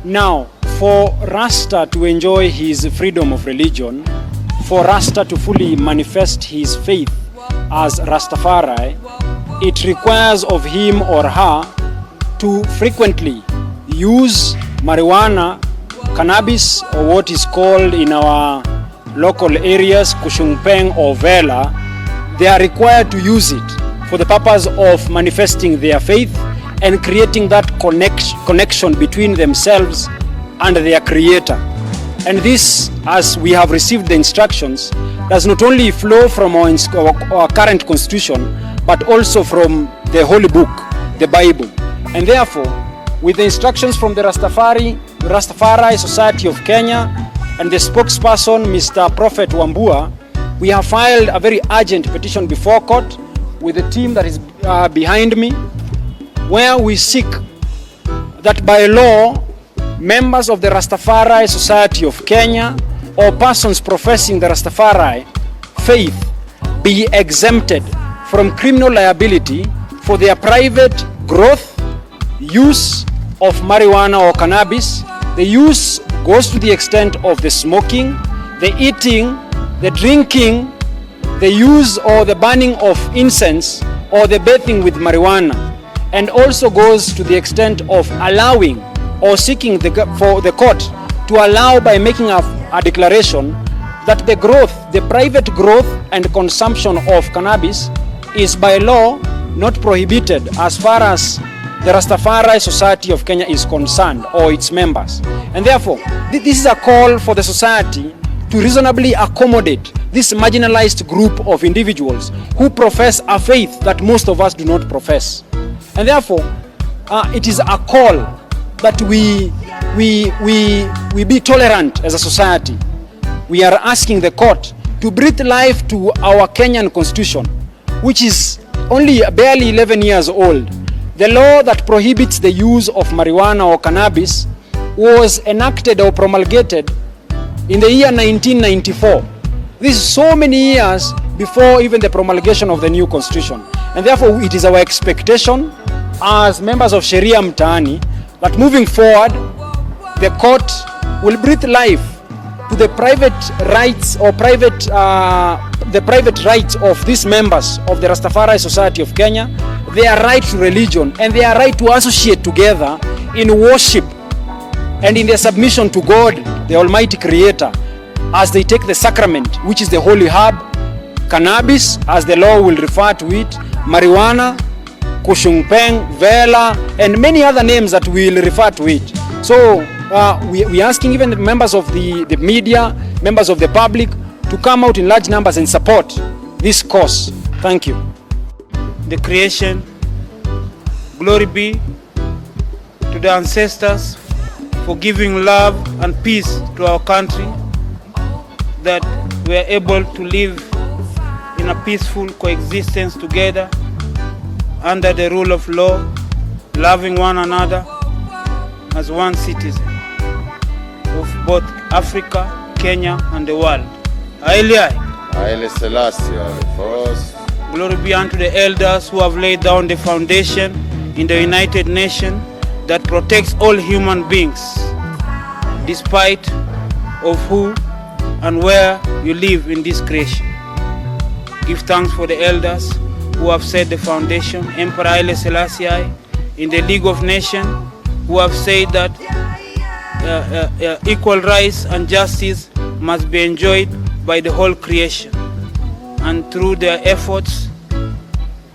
Now, for Rasta to enjoy his freedom of religion, for Rasta to fully manifest his faith as Rastafari, it requires of him or her to frequently use marijuana, cannabis, or what is called in our local areas kushungpeng or vela. They are required to use it for the purpose of manifesting their faith and creating that connection between themselves and their creator. And this, as we have received the instructions, does not only flow from our current constitution, but also from the Holy Book, the Bible. And therefore, with the instructions from the Rastafari Society of Kenya and the spokesperson, Mr. Prophet Wambua, we have filed a very urgent petition before court with the team that is behind me, where we seek that by law, members of the Rastafari Society of Kenya or persons professing the Rastafari faith be exempted from criminal liability for their private growth, use of marijuana or cannabis. The use goes to the extent of the smoking, the eating, the drinking, the use or the burning of incense or the bathing with marijuana, and also goes to the extent of allowing or seeking for the court to allow by making a declaration that the private growth and consumption of cannabis is by law not prohibited as far as the Rastafari Society of Kenya is concerned or its members. And therefore, this is a call for the society to reasonably accommodate this marginalized group of individuals who profess a faith that most of us do not profess. And therefore, it is a call that we be tolerant as a society. We are asking the court to breathe life to our Kenyan constitution, which is only barely 11 years old. The law that prohibits the use of marijuana or cannabis was enacted or promulgated in the year 1994. This is so many years before even the promulgation of the new constitution. And therefore, it is our expectation as members of Sharia Mtaani that moving forward, the court will breathe life to the private rights or the private rights of these members of the Rastafari Society of Kenya, their right to religion and their right to associate together in worship and in their submission to God, the Almighty Creator, as they take the sacrament, which is the holy herb, cannabis, as the law will refer to it, marijuana, kushungpeng, vela, and many other names that we will refer to it. So we are asking even the members of the media, members of the public, to come out in large numbers and support this cause. Thank you. The creation, glory be to the ancestors for giving love and peace to our country, that we are able to live in a peaceful coexistence together under the rule of law, loving one another as one citizen of both Africa, Kenya, and the world. Haile Selassie, first. Glory be unto the elders who have laid down the foundation in the United Nations that protects all human beings, despite of who and where you live in this creation. Give thanks for the elders who have set the foundation, Emperor Haile Selassie in the League of Nations, who have said that equal rights and justice must be enjoyed by the whole creation. And through their efforts,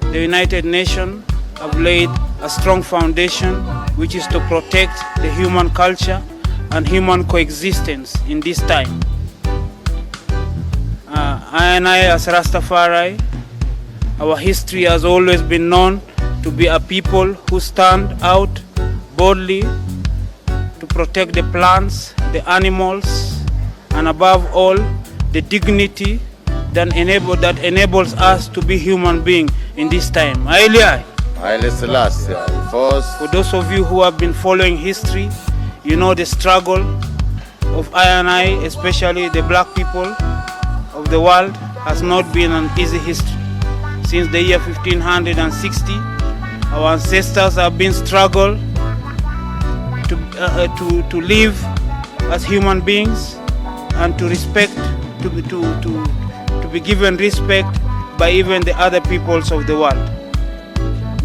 the United Nations have laid a strong foundation, which is to protect the human culture and human coexistence in this time. I as Rastafari, our history has always been known to be a people who stand out boldly to protect the plants, the animals, and above all, the dignity that enables us to be human beings in this time. Haile Selassie, first. For those of you who have been following history, you know the struggle of I, especially the black people of the world, has not been an easy history. Since the year 1560, our ancestors have been struggled to live as human beings and to respect, to be given respect by even the other peoples of the world.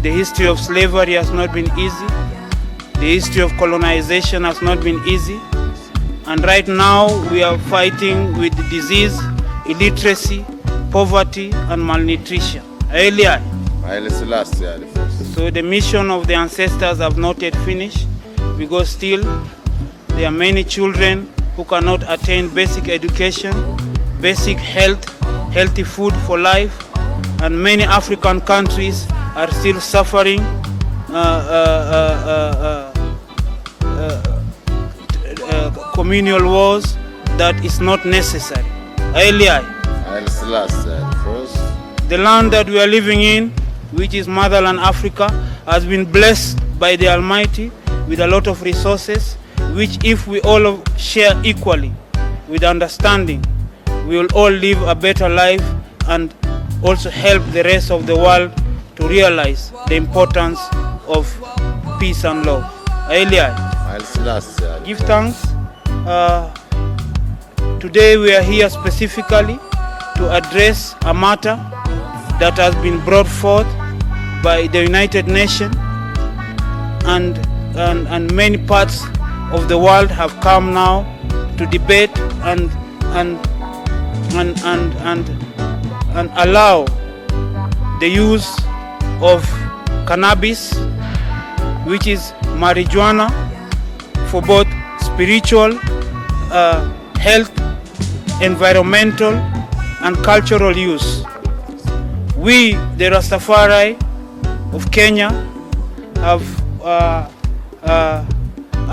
The history of slavery has not been easy. The history of colonization has not been easy. And right now we are fighting with disease, illiteracy, poverty and malnutrition. Earlier. So the mission of the ancestors have not yet finished, because still there are many children who cannot attain basic education, basic health, healthy food for life, and many African countries are still suffering communal wars that is not necessary. The land that we are living in, which is motherland Africa, has been blessed by the Almighty with a lot of resources, which if we all share equally with understanding, we will all live a better life and also help the rest of the world to realize the importance of peace and love. Give thanks. Today we are here specifically to address a matter that has been brought forth by the United Nations, and many parts of the world have come now to debate and allow the use of cannabis, which is marijuana, for both spiritual, health, environmental and cultural use. We, the Rastafari of Kenya, are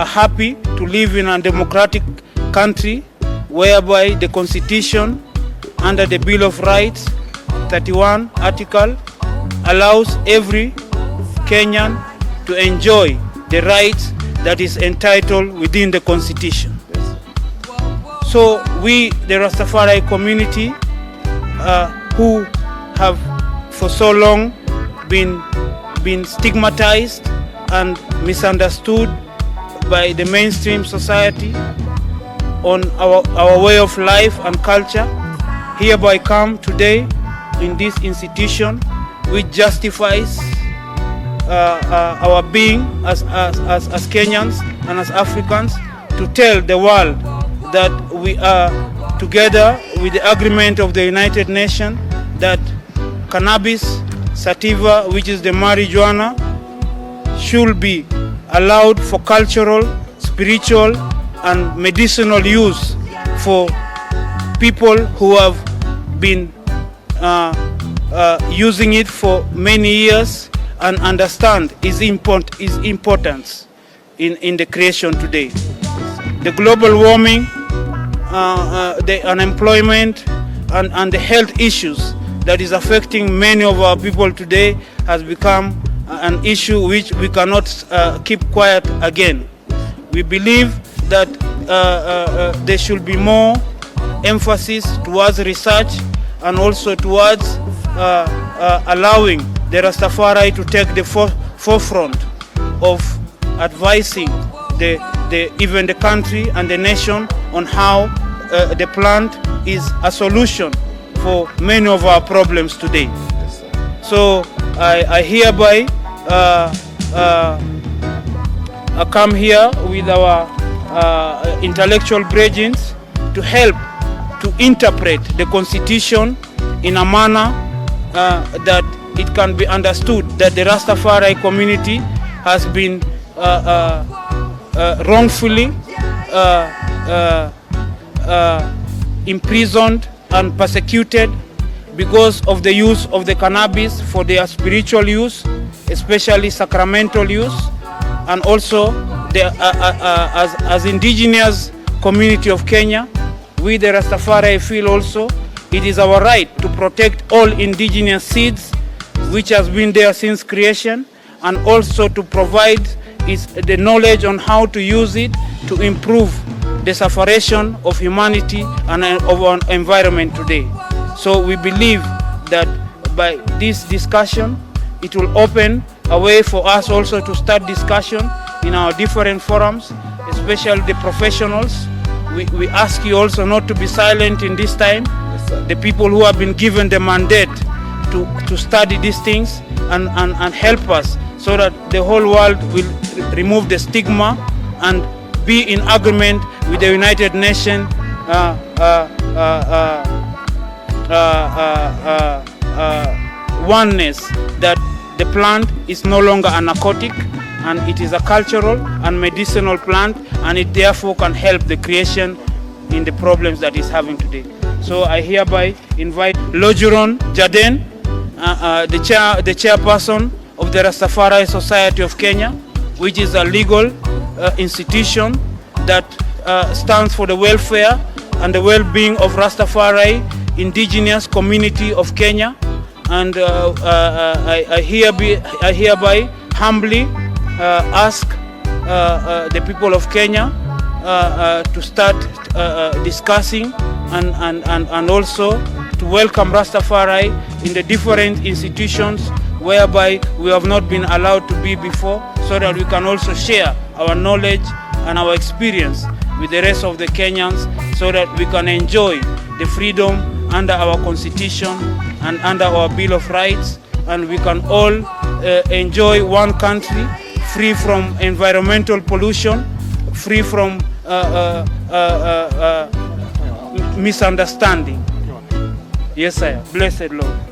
happy to live in a democratic country whereby the Constitution, under the Bill of Rights, 31 article, allows every Kenyan to enjoy the rights that is entitled within the Constitution. So we, the Rastafari community, who have for so long been stigmatized and misunderstood by the mainstream society on our way of life and culture, hereby come today in this institution which justifies our being as Kenyans and as Africans, to tell the world that we are together with the agreement of the United Nations that cannabis sativa, which is the marijuana, should be allowed for cultural, spiritual and medicinal use for people who have been using it for many years and understand its importance in the creation today. The global warming, the unemployment and the health issues that is affecting many of our people today has become an issue which we cannot keep quiet again. We believe that there should be more emphasis towards research and also towards allowing the Rastafari to take the forefront of advising even the country and the nation on how the plant is a solution for many of our problems today. So I hereby come here with our intellectual brethren to help to interpret the Constitution in a manner that it can be understood that the Rastafari community has been wrongfully imprisoned and persecuted because of the use of the cannabis for their spiritual use, especially sacramental use, and also as indigenous community of Kenya, we the Rastafari feel also it is our right to protect all indigenous seeds which has been there since creation, and also to provide the knowledge on how to use it to improve the separation of humanity and of our environment today. So we believe that by this discussion, it will open a way for us also to start discussion in our different forums especially the professionals. We ask you also not to be silent in this time. Yes, sir. The people who have been given the mandate to study these things and help us so that the whole world will remove the stigma and be in agreement with the United Nations oneness that the plant is no longer a narcotic and it is a cultural and medicinal plant, and it therefore can help the creation in the problems that it's having today. So I hereby invite Lojuron Jaden, the chairperson of the Rastafari Society of Kenya, which is a legal institution that stands for the welfare and the well-being of Rastafari indigenous community of Kenya. And I hereby humbly ask the people of Kenya to start discussing and also to welcome Rastafari in the different institutions whereby we have not been allowed to be before, so that we can also share our knowledge and our experience with the rest of the Kenyans, so that we can enjoy the freedom under our constitution and under our Bill of Rights, and we can all enjoy one country free from environmental pollution, free from misunderstanding. Yes, sir. Blessed Lord.